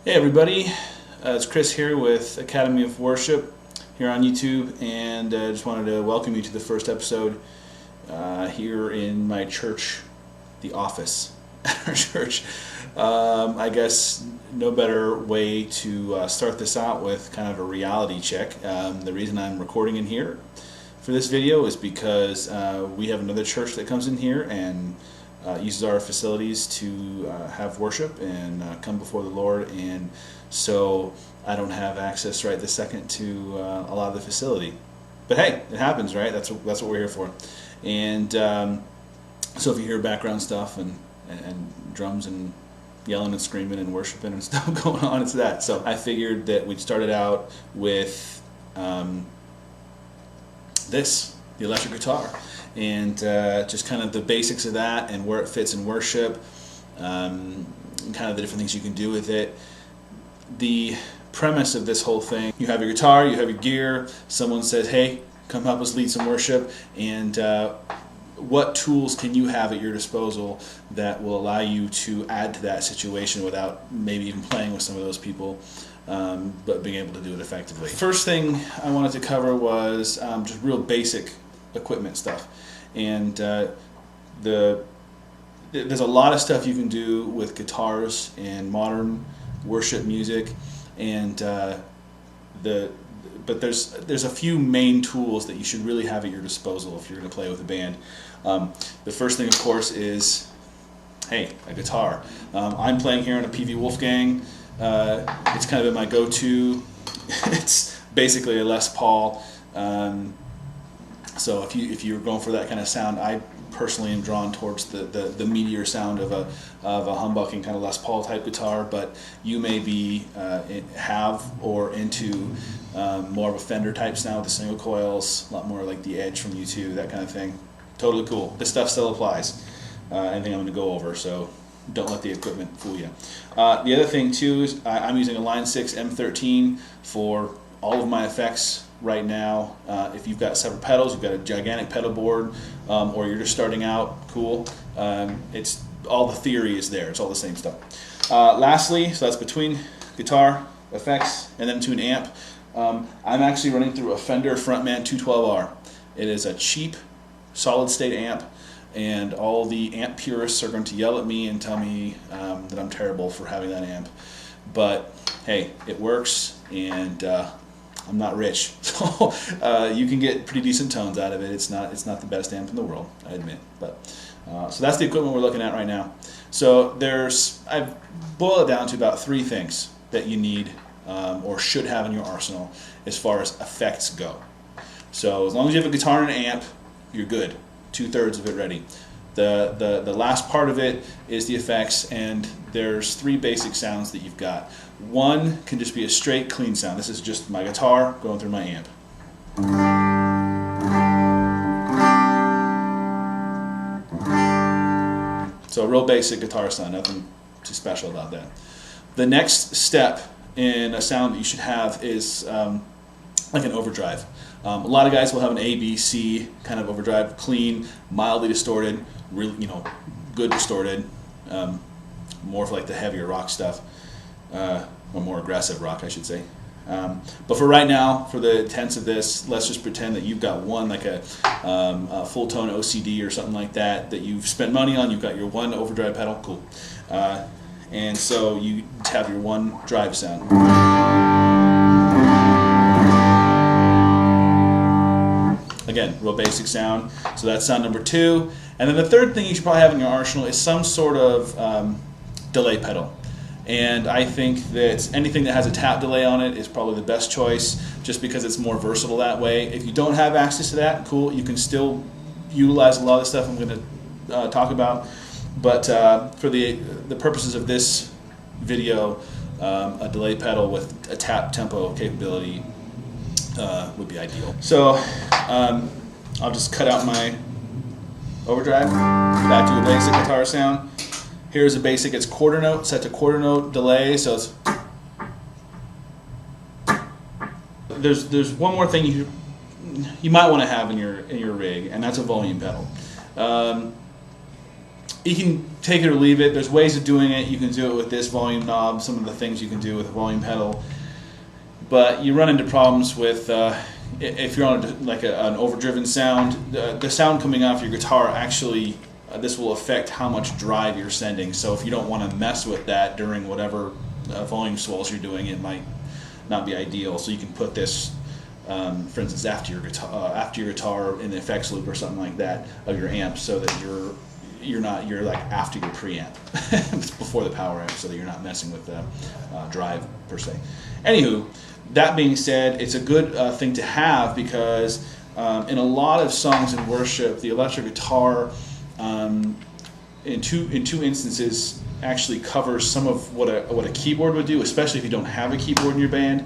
Hey everybody, it's Chris here with Academy of Worship here on YouTube, and just wanted to welcome you to the first episode here in my church, the office at our church. I guess no better way to start this out with kind of a reality check. The reason I'm recording in here for this video is because we have another church that comes in here and uses our facilities to have worship and come before the Lord, and so I don't have access right this second to a lot of the facility. But hey, it happens, right? That's what we're here for. And so if you hear background stuff and drums and yelling and screaming and worshiping and stuff going on, it's that. So I figured that we'd start it out with the electric guitar, and just kind of the basics of that and where it fits in worship, and kind of the different things you can do with it. The premise of this whole thing: you have your guitar, you have your gear, someone says, hey, come help us lead some worship, and what tools can you have at your disposal that will allow you to add to that situation without maybe even playing with some of those people, but being able to do it effectively. First thing I wanted to cover was just real basic equipment stuff, and there's a lot of stuff you can do with guitars in modern worship music, and but there's a few main tools that you should really have at your disposal if you're going to play with a band. The first thing, of course, is a guitar. I'm playing here on a PV Wolfgang. It's kind of been my go-to. It's basically a Les Paul. So if you're going for that kind of sound, I personally am drawn towards the meatier sound of a humbucking kind of Les Paul type guitar. But you may be into more of a Fender type sound with the single coils, a lot more like the Edge from U2, that kind of thing. Totally cool. This stuff still applies. Anything I'm going to go over, so don't let the equipment fool you. The other thing too is I'm using a Line 6 M13 for all of my effects right now. If you've got separate pedals, you've got a gigantic pedal board, or you're just starting out, cool. It's all the theory is there. It's all the same stuff. Lastly, so that's between guitar, effects, and then to an amp. I'm actually running through a Fender Frontman 212R. It is a cheap, solid-state amp, and all the amp purists are going to yell at me and tell me that I'm terrible for having that amp. But hey, it works, and I'm not rich, so you can get pretty decent tones out of it. It's not the best amp in the world, I admit. But so that's the equipment we're looking at right now. So I've boiled it down to about 3 things that you need or should have in your arsenal as far as effects go. So as long as you have a guitar and an amp, you're good. 2/3 of it ready. The last part of it is the effects, and there's 3 basic sounds that you've got. One can just be a straight clean sound. This is just my guitar going through my amp. So a real basic guitar sound, nothing too special about that. The next step in a sound that you should have is like an overdrive. A lot of guys will have an A, B, C kind of overdrive, clean, mildly distorted, really, good distorted, more for like the heavier rock stuff, or more aggressive rock, I should say. But for right now, for the intents of this, let's just pretend that you've got one, like a full tone OCD or something like that you've spent money on. You've got your one overdrive pedal, cool, and so you have your one drive sound. Again, real basic sound. So that's sound number 2. And then the third thing you should probably have in your arsenal is some sort of delay pedal. And I think that anything that has a tap delay on it is probably the best choice, just because it's more versatile that way. If you don't have access to that, cool, you can still utilize a lot of the stuff I'm going to talk about. But for the purposes of this video, a delay pedal with a tap tempo capability would be ideal. So I'll just cut out my overdrive, back to a basic guitar sound. Here's a basic, it's quarter note, set to quarter note delay, so it's... There's one more thing you might want to have in your rig, and that's a volume pedal. You can take it or leave it. There's ways of doing it. You can do it with this volume knob, some of the things you can do with a volume pedal. But you run into problems with, if you're on an overdriven sound, the sound coming off your guitar actually, this will affect how much drive you're sending. So if you don't want to mess with that during whatever volume swells you're doing, it might not be ideal. So you can put this, for instance, after your guitar in the effects loop or something like that of your amp, so that you're like after your preamp before the power amp, so that you're not messing with the drive per se. Anywho, that being said, it's a good thing to have, because in a lot of songs in worship, the electric guitar in two instances actually covers some of what a keyboard would do, especially if you don't have a keyboard in your band.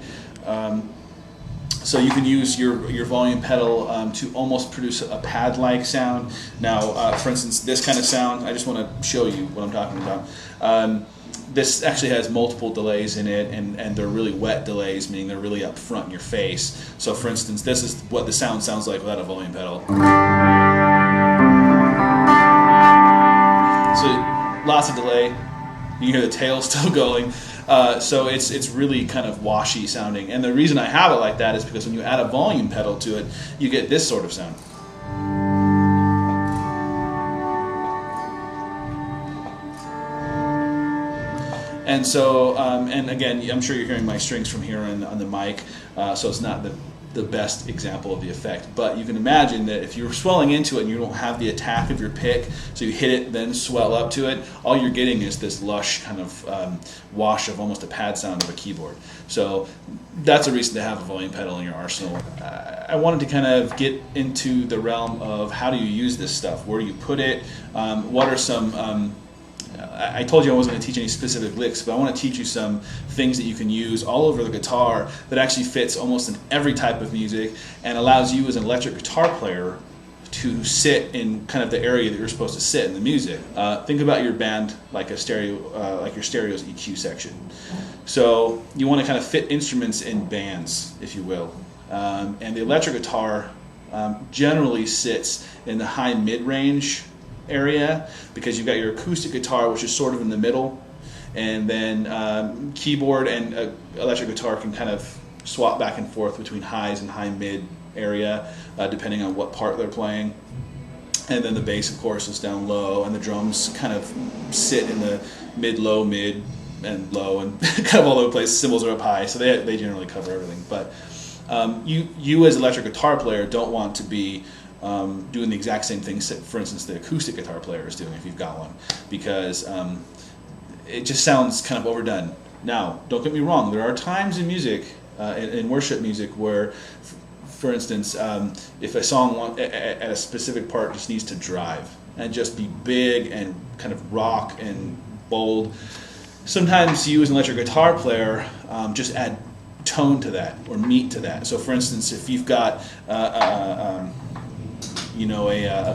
So you can use your volume pedal to almost produce a pad-like sound. Now, for instance, this kind of sound, I just want to show you what I'm talking about. This actually has multiple delays in it, and they're really wet delays, meaning they're really up front in your face. So for instance, this is what the sound sounds like without a volume pedal. So lots of delay. You can hear the tail still going. So it's really kind of washy sounding. And the reason I have it like that is because when you add a volume pedal to it, you get this sort of sound. And so, and again, I'm sure you're hearing my strings from here on the mic, so it's not the best example of the effect. But you can imagine that if you're swelling into it and you don't have the attack of your pick, so you hit it, then swell up to it, all you're getting is this lush kind of wash of almost a pad sound of a keyboard. So that's a reason to have a volume pedal in your arsenal. I wanted to kind of get into the realm of how do you use this stuff? Where do you put it? What are some... I told you I wasn't going to teach any specific licks, but I want to teach you some things that you can use all over the guitar that actually fits almost in every type of music and allows you as an electric guitar player to sit in kind of the area that you're supposed to sit in the music. Think about your band like a stereo, like your stereo's EQ section. So you want to kind of fit instruments in bands, if you will. And the electric guitar generally sits in the high mid-range area, because you've got your acoustic guitar, which is sort of in the middle, and then keyboard and electric guitar can kind of swap back and forth between highs and high mid area, depending on what part they're playing. And then the bass, of course, is down low, and the drums kind of sit in the mid, low, mid, and low, and kind of all over the place. Cymbals are up high, so they generally cover everything. But you as an electric guitar player don't want to be doing the exact same thing, for instance, the acoustic guitar player is doing, if you've got one, because it just sounds kind of overdone. Now, don't get me wrong, there are times in music, in worship music, where, for instance, if a song at a specific part just needs to drive and just be big and kind of rock and bold, sometimes you as an electric guitar player just add tone to that or meat to that. So for instance, if you've got a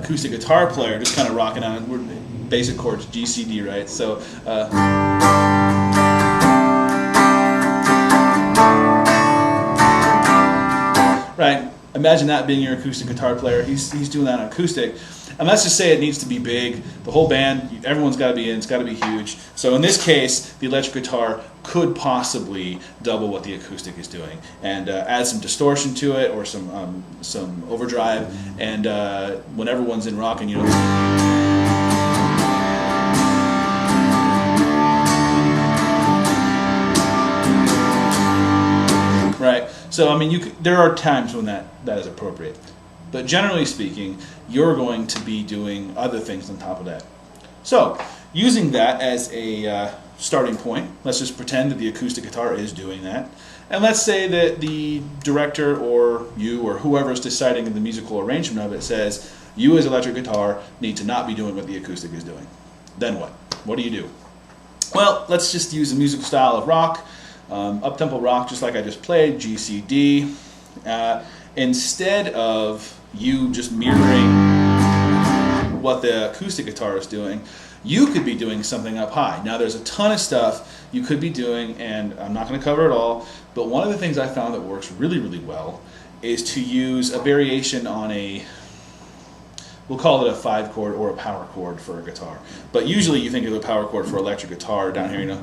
acoustic guitar player just kind of rocking on it, we're basic chords, G, C, D, right? So right, imagine that being your acoustic guitar player. He's doing that on acoustic, and let's just say it needs to be big. The whole band, everyone's got to be in. It's got to be huge. So in this case, the electric guitar could possibly double what the acoustic is doing, and add some distortion to it or some overdrive. And when everyone's in rocking, right. So I mean, there are times when that is appropriate, but generally speaking, you're going to be doing other things on top of that. So using that as a starting point, let's just pretend that the acoustic guitar is doing that, and let's say that the director or you or whoever is deciding the musical arrangement of it says you as electric guitar need to not be doing what the acoustic is doing. Then what? What do you do? Well, let's just use a musical style of rock, up-tempo rock, just like I just played, G, C, D. Instead of you just mirroring what the acoustic guitar is doing, you could be doing something up high. Now there's a ton of stuff you could be doing, and I'm not going to cover it all, but one of the things I found that works really, really well is to use a variation on we'll call it a 5 chord or a power chord for a guitar. But usually you think of a power chord for electric guitar down here, you know.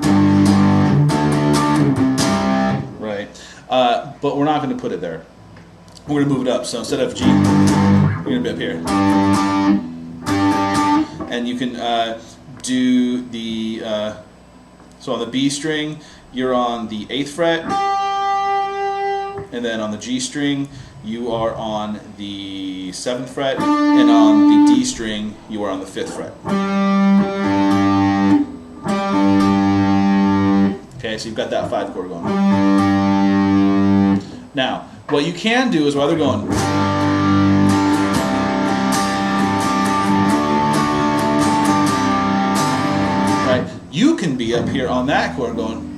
Right? But we're not going to put it there. We're going to move it up. So instead of G, we're going to be up here. And you can do the, so on the B string, you're on the 8th fret. And then on the G string, you are on the 7th fret. And on the D string, you are on the 5th fret. Okay, so you've got that 5 chord going. Now, what you can do is while they're going, right, you can be up here on that chord going.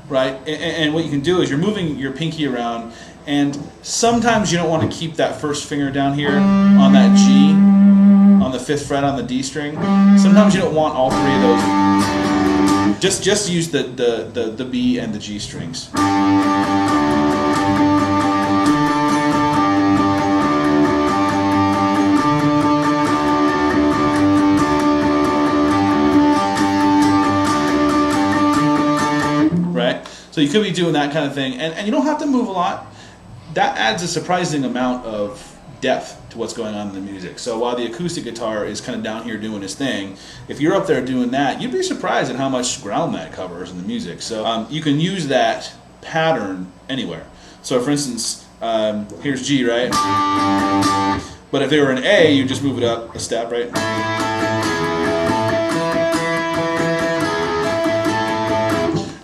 Right, and what you can do is you're moving your pinky around, and sometimes you don't want to keep that first finger down here on that G, on the 5th fret on the D string. Sometimes you don't want all 3 of those. Just use the B and the G strings. Right? So you could be doing that kind of thing, and you don't have to move a lot. That adds a surprising amount of depth to what's going on in the music. So while the acoustic guitar is kind of down here doing his thing, if you're up there doing that, you'd be surprised at how much ground that covers in the music. So you can use that pattern anywhere. So for instance, here's G, right? But if they were an A, you just move it up a step, right?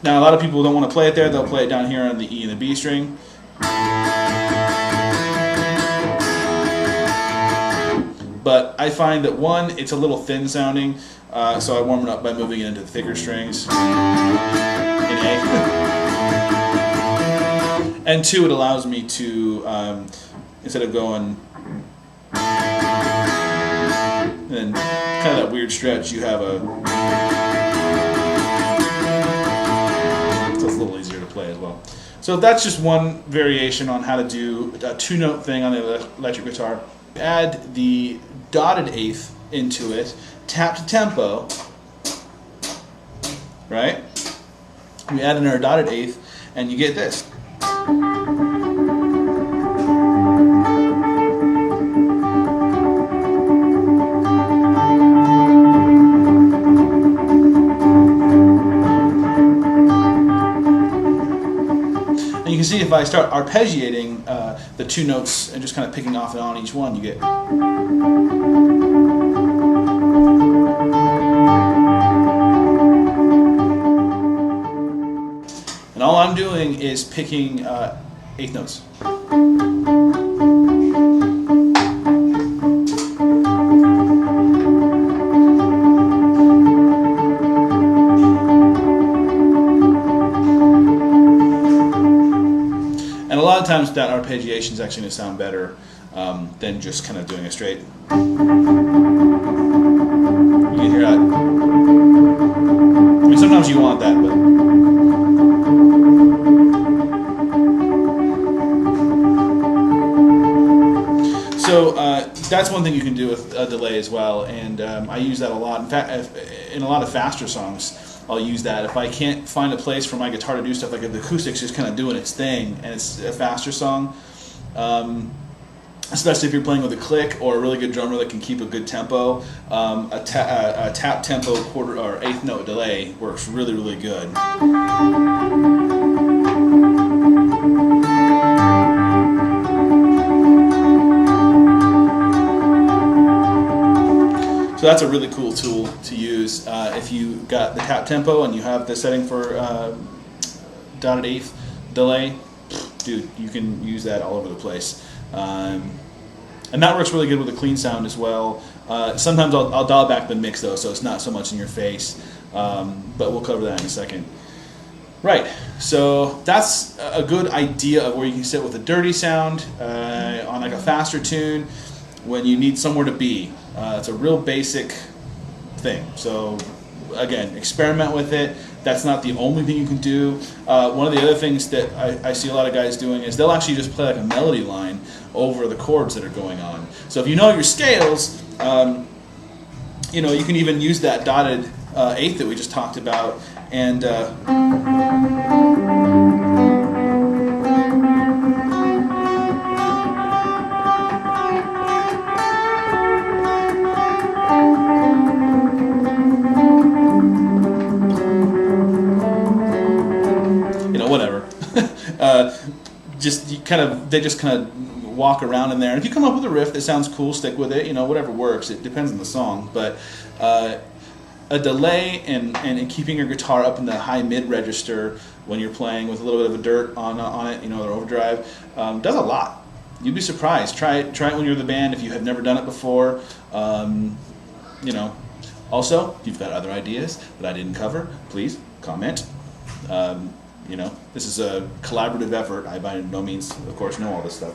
Now a lot of people don't want to play it there, they'll play it down here on the E and the B string. But I find that one, it's a little thin sounding, so I warm it up by moving it into the thicker strings in A. And two, it allows me to, instead of going, and then kind of that weird stretch, you have a, so it's a little easier to play as well. So that's just one variation on how to do a 2-note thing on the electric guitar. Add the dotted 8th into it, tap to tempo, right? We add in our dotted 8th, and you get this. And you can see if I start arpeggiating the 2 notes and just kind of picking off and on each one, you get. And all I'm doing is picking 8th notes. And a lot of times that arpeggiation is actually going to sound better than just kind of doing it straight. You can hear that. I mean, sometimes you want that, but. So that's one thing you can do with a delay as well, and I use that a lot. In fact, in a lot of faster songs, I'll use that. If I can't find a place for my guitar to do stuff, like if the acoustic's just kind of doing its thing and it's a faster song, especially if you're playing with a click or a really good drummer that can keep a good tempo, a tap tempo 1/4 or 8th note delay works really, really good. So that's a really cool tool to use if you got the tap tempo and you have the setting for dotted 8th delay. Dude, you can use that all over the place. And that works really good with a clean sound as well. Sometimes I'll dial back the mix though, so it's not so much in your face. But we'll cover that in a second. Right, so that's a good idea of where you can sit with a dirty sound on like a faster tune when you need somewhere to be. It's a real basic thing. So again, experiment with it. That's not the only thing you can do. One of the other things that I see a lot of guys doing is they'll actually just play like a melody line over the chords that are going on. So if you know your scales, you can even use that dotted eighth that we just talked about, and whatever. They just kind of walk around in there. And if you come up with a riff that sounds cool, stick with it. Whatever works. It depends on the song, but a delay and keeping your guitar up in the high mid register when you're playing with a little bit of a dirt on it, or overdrive, does a lot. You'd be surprised. Try it when you're the band if you have never done it before. Also, if you've got other ideas that I didn't cover, please comment. This is a collaborative effort. I by no means, of course, know all this stuff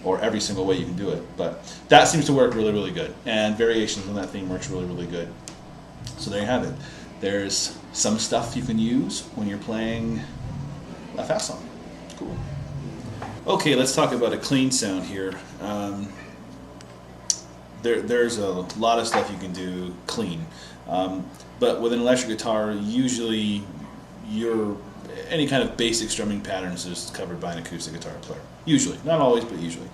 or every single way you can do it, but that seems to work really, really good. And variations on that theme works really, really good. So there you have it. There's some stuff you can use when you're playing a fast song. Cool. Okay, let's talk about a clean sound here. There's a lot of stuff you can do clean, but with an electric guitar, usually any kind of basic strumming patterns is covered by an acoustic guitar player. Usually, not always, but usually.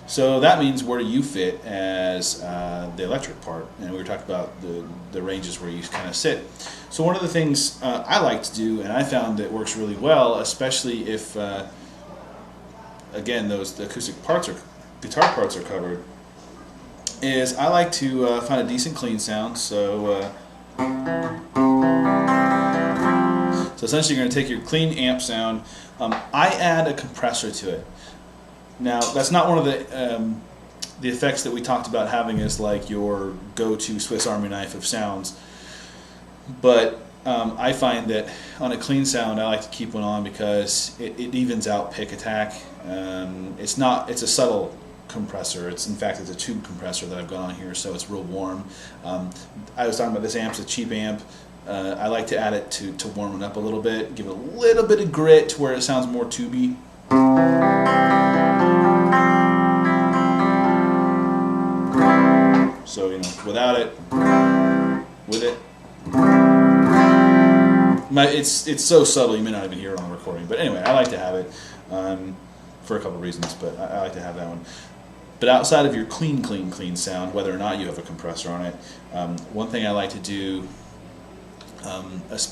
So that means where do you fit as the electric part? And we were talking about the ranges where you kind of sit. So one of the things I like to do, and I found that works really well, especially if, again, the acoustic parts guitar parts are covered, is I like to find a decent clean sound. So essentially you're going to take your clean amp sound. I add a compressor to it. Now that's not one of the effects that we talked about having as like your go-to Swiss Army knife of sounds, but I find that on a clean sound I like to keep one on because it evens out pick attack. It's a subtle compressor. In fact it's a tube compressor that I've got on here, so it's real warm. I was talking about this amp's a cheap amp. I like to add it to warm it up a little bit, give it a little bit of grit to where it sounds more tubey. So without it, with it, it's so subtle you may not even hear it on the recording. But anyway, I like to have it for a couple of reasons, but I like to have that one. But outside of your clean sound, whether or not you have a compressor on it, one thing I like to do,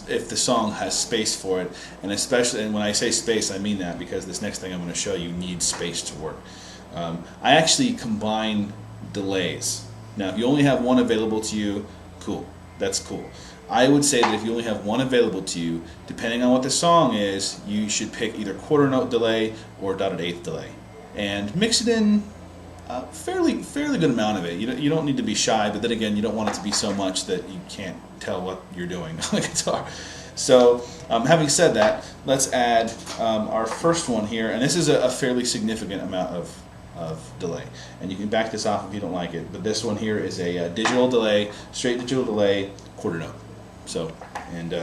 if the song has space for it, and when I say space, I mean that because this next thing I'm going to show you needs space to work. I actually combine delays. Now, if you only have one available to you, cool. That's cool. I would say that if you only have one available to you, depending on what the song is, you should pick either quarter note delay or dotted eighth delay, and mix it in a fairly good amount of it. You don't need to be shy, but then again, you don't want it to be so much that you can't tell what you're doing on the guitar. So, having said that, let's add our first one here, and this is a fairly significant amount of delay, and you can back this off if you don't like it, but this one here is a digital delay, straight digital delay, quarter note. So, and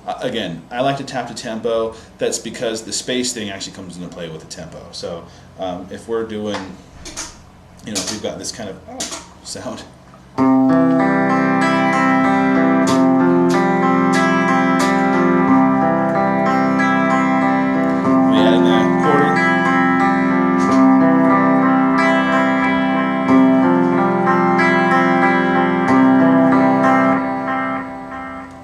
again, I like to tap the tempo. That's because the space thing actually comes into play with the tempo. So if we're doing, if we've got this kind of sound, we add in the quarter.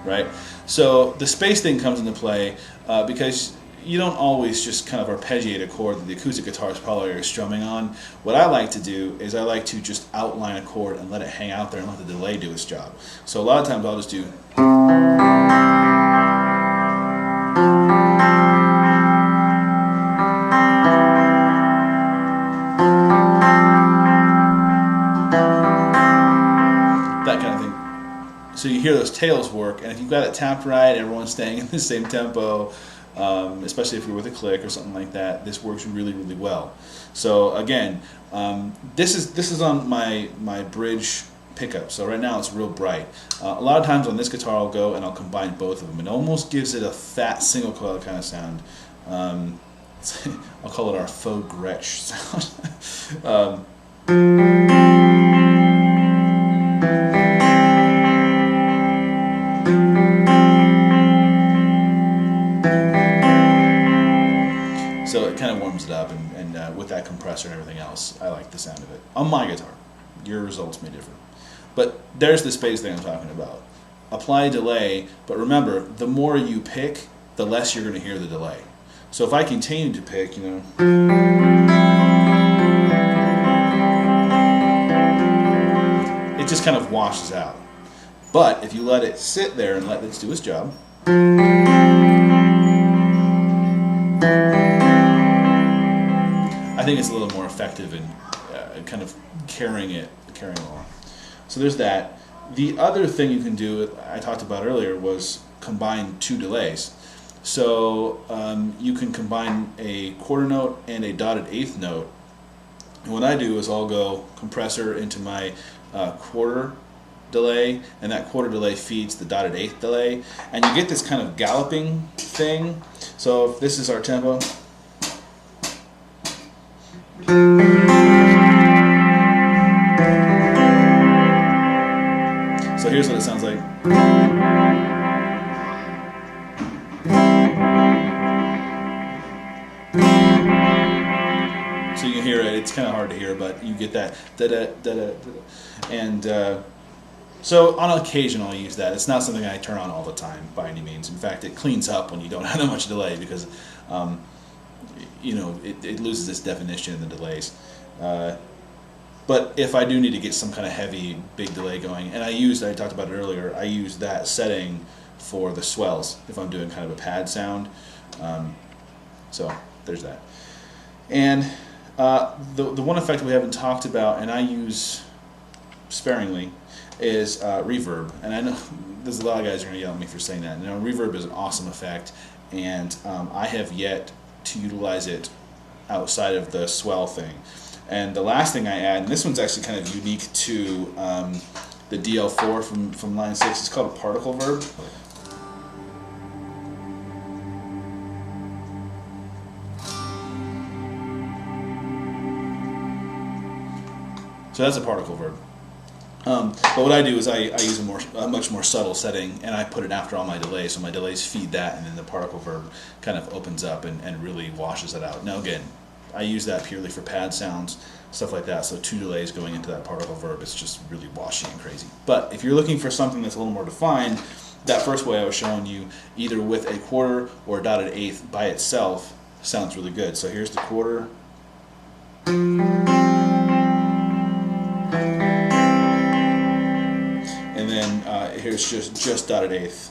Right? So the space thing comes into play because you don't always just kind of arpeggiate a chord that the acoustic guitar is probably strumming on. What I like to do is I like to just outline a chord and let it hang out there and let the delay do its job. So a lot of times I'll just do that kind of thing. So you hear those tails work, and if you've got it tapped right, everyone's staying in the same tempo, especially if you're with a click or something like that, this works really, really well. So again, this is on my bridge pickup. So right now it's real bright. A lot of times on this guitar I'll go and I'll combine both of them. It almost gives it a fat single coil kind of sound. I'll call it our faux Gretsch sound. So it kind of warms it up, and with that compressor and everything else, I like the sound of it. On my guitar, your results may differ. But there's the space thing I'm talking about. Apply delay, but remember, the more you pick, the less you're going to hear the delay. So if I continue to pick, you know, it just kind of washes out. But if you let it sit there and let it do its job, I think it's a little more effective in kind of carrying along. So there's that. The other thing you can do, I talked about earlier, was combine two delays. So you can combine a quarter note and a dotted eighth note. And what I do is I'll go compressor into my quarter delay, and that quarter delay feeds the dotted eighth delay, and you get this kind of galloping thing. So if this is our tempo, so here's what it sounds like. So you can hear it. It's kind of hard to hear, but you get that da-da, da-da, da-da. And so on occasion I'll use that. It's not something I turn on all the time by any means. In fact, it cleans up when you don't have that much delay, because you know, it loses its definition in the delays. But if I do need to get some kind of heavy, big delay going, and I talked about it earlier, I use that setting for the swells if I'm doing kind of a pad sound. So there's that. And the one effect we haven't talked about, and I use sparingly, is reverb. And I know there's a lot of guys who are going to yell at me for saying that. You know, reverb is an awesome effect, and I have yet to utilize it outside of the swell thing. And the last thing I add, and this one's actually kind of unique to the DL4 from line 6, it's called a particle verb. So that's a particle verb. But what I do is I use a much more subtle setting, and I put it after all my delays, so my delays feed that, and then the particle verb kind of opens up and really washes it out. Now again, I use that purely for pad sounds, stuff like that, so 2 delays going into that particle verb, it's just really washy and crazy. But if you're looking for something that's a little more defined, that first way I was showing you, either with a quarter or a dotted eighth by itself, sounds really good. So here's the quarter. And then here's just dotted eighth.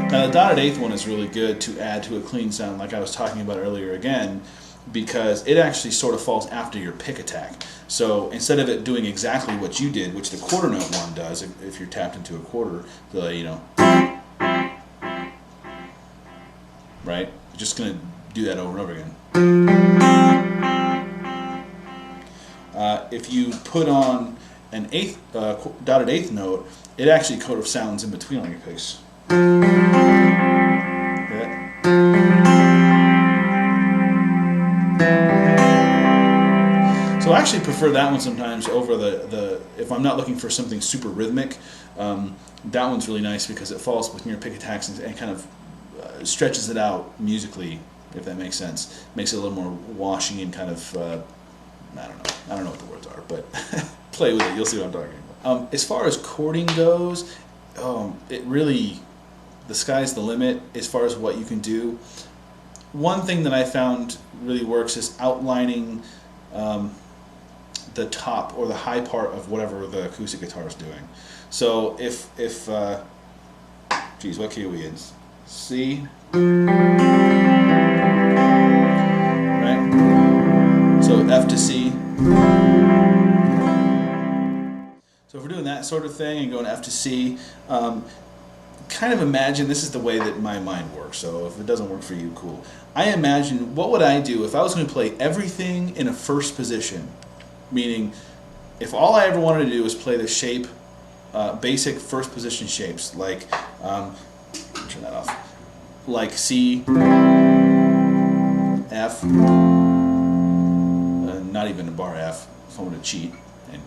Now the dotted eighth one is really good to add to a clean sound, like I was talking about earlier again, because it actually sort of falls after your pick attack. So instead of it doing exactly what you did, which the quarter note one does, if you're tapped into a quarter delay, you know, right? You're just going to do that over and over again. If you put on an eighth dotted eighth note, it actually kind of sounds in between like a piece. So I actually prefer that one sometimes over the if I'm not looking for something super rhythmic, that one's really nice because it falls between your pick attacks and kind of stretches it out musically, if that makes sense. Makes it a little more washy and kind of, I don't know what the words are, but play with it, you'll see what I'm talking about. As far as chording goes, it really, the sky's the limit as far as what you can do. One thing that I found really works is outlining the top or the high part of whatever the acoustic guitar is doing. So if geez, what key are we in? C, right? So F to C. So if we're doing that sort of thing and going F to C, kind of imagine, this is the way that my mind works, so if it doesn't work for you, cool. I imagine, what would I do if I was going to play everything in a first position? Meaning, if all I ever wanted to do was play the shape, basic first position shapes, like, turn that off, like C, F, not even a bar F, if I want to cheat, and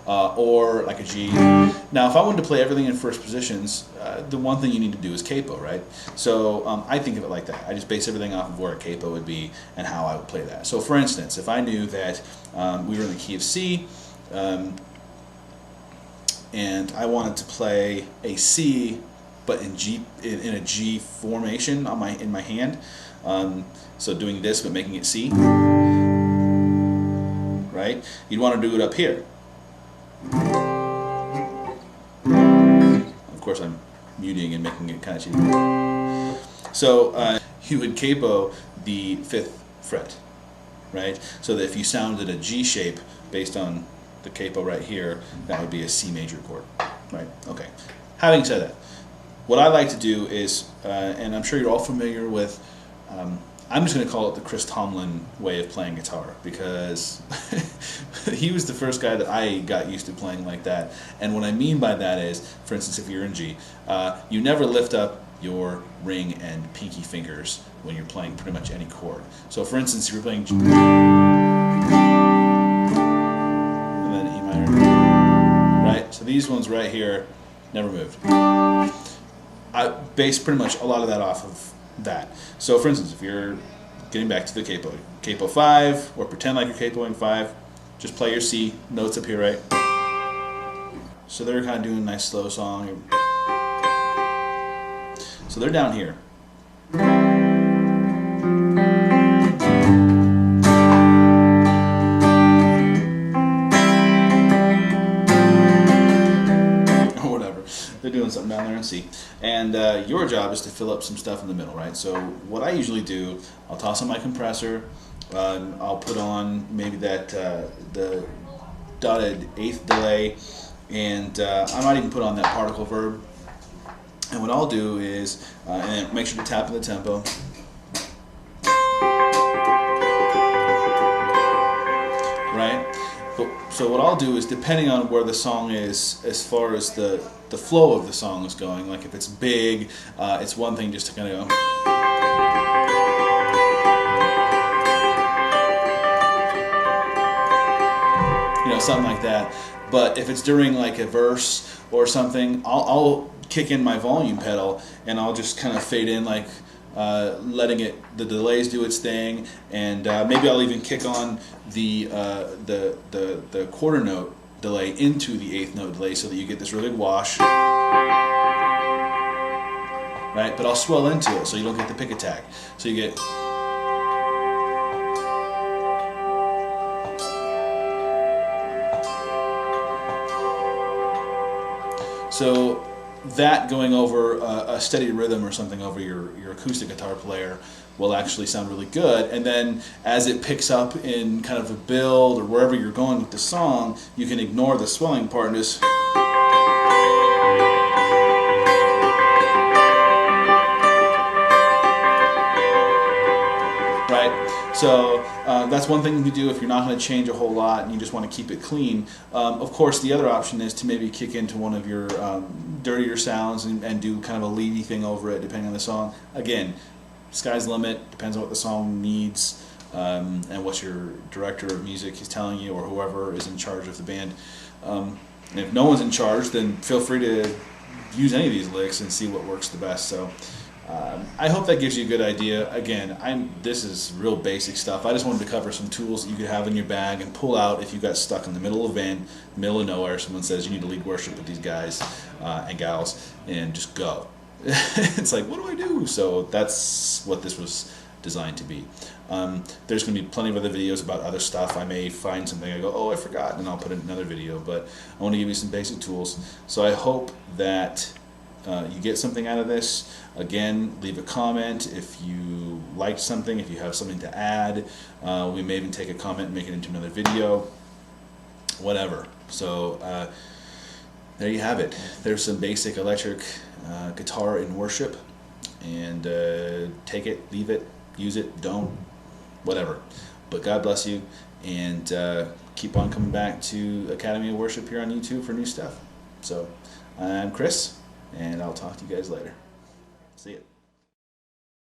or like a G. Now, if I wanted to play everything in first positions, the one thing you need to do is capo, right? So I think of it like that. I just base everything off of where a capo would be and how I would play that. So for instance, if I knew that we were in the key of C, and I wanted to play a C, but in G, in a G formation on in my hand, so doing this but making it C, right? You'd want to do it up here. Of course, I'm muting and making it kind of cheesy. So you would capo the 5th fret, right? So that if you sounded a G shape based on the capo right here, that would be a C major chord, right? Okay. Having said that, what I like to do is, and I'm sure you're all familiar with, I'm just going to call it the Chris Tomlin way of playing guitar, because he was the first guy that I got used to playing like that. And what I mean by that is, for instance, if you're in G, you never lift up your ring and pinky fingers when you're playing pretty much any chord. So for instance, if you're playing G, and then E minor, right? So these ones right here never moved. I base pretty much a lot of that off of that. So for instance, if you're getting back to the capo 5, or pretend like you're capoing 5, just play your C notes up here, right? So they're kind of doing a nice slow song. So they're down here. They're doing something down there in C, and your job is to fill up some stuff in the middle, right? So what I usually do, I'll toss on my compressor, I'll put on maybe that the dotted 8th delay, and I might even put on that particle verb. And what I'll do is, and make sure to tap in the tempo. Right? So what I'll do is, depending on where the song is, as far as the flow of the song is going, like if it's big, it's one thing just to kind of go, you know, something like that. But if it's during like a verse or something, I'll kick in my volume pedal and I'll just kind of fade in, like letting the delays do its thing, and maybe I'll even kick on the quarter note delay into the 8th note delay, so that you get this really big wash, right? But I'll swell into it so you don't get the pick attack. So you get, so that going over a steady rhythm or something over your acoustic guitar player will actually sound really good. And then as it picks up in kind of a build or wherever you're going with the song, you can ignore the swelling part and just, right? So that's one thing you can do if you're not going to change a whole lot and you just want to keep it clean. Of course, the other option is to maybe kick into one of your dirtier sounds and do kind of a leady thing over it, depending on the song. Again, sky's the limit, depends on what the song needs, and what your director of music is telling you, or whoever is in charge of the band. And if no one's in charge, then feel free to use any of these licks and see what works the best. So I hope that gives you a good idea. Again, this is real basic stuff. I just wanted to cover some tools that you could have in your bag and pull out if you got stuck in the middle of a van, middle of nowhere. Someone says you need to lead worship with these guys and gals, and just go. It's like, what do I do? So that's what this was designed to be. There's going to be plenty of other videos about other stuff. I may find something, I go, oh, I forgot, and I'll put in another video. But I want to give you some basic tools. So I hope that you get something out of this. Again, leave a comment if you liked something, if you have something to add. We may even take a comment and make it into another video. Whatever. So there you have it. There's some basic electric guitar in worship, and take it, leave it, use it, don't, whatever. But God bless you, and keep on coming back to Academy of Worship here on YouTube for new stuff. So I'm Chris, and I'll talk to you guys later. See ya.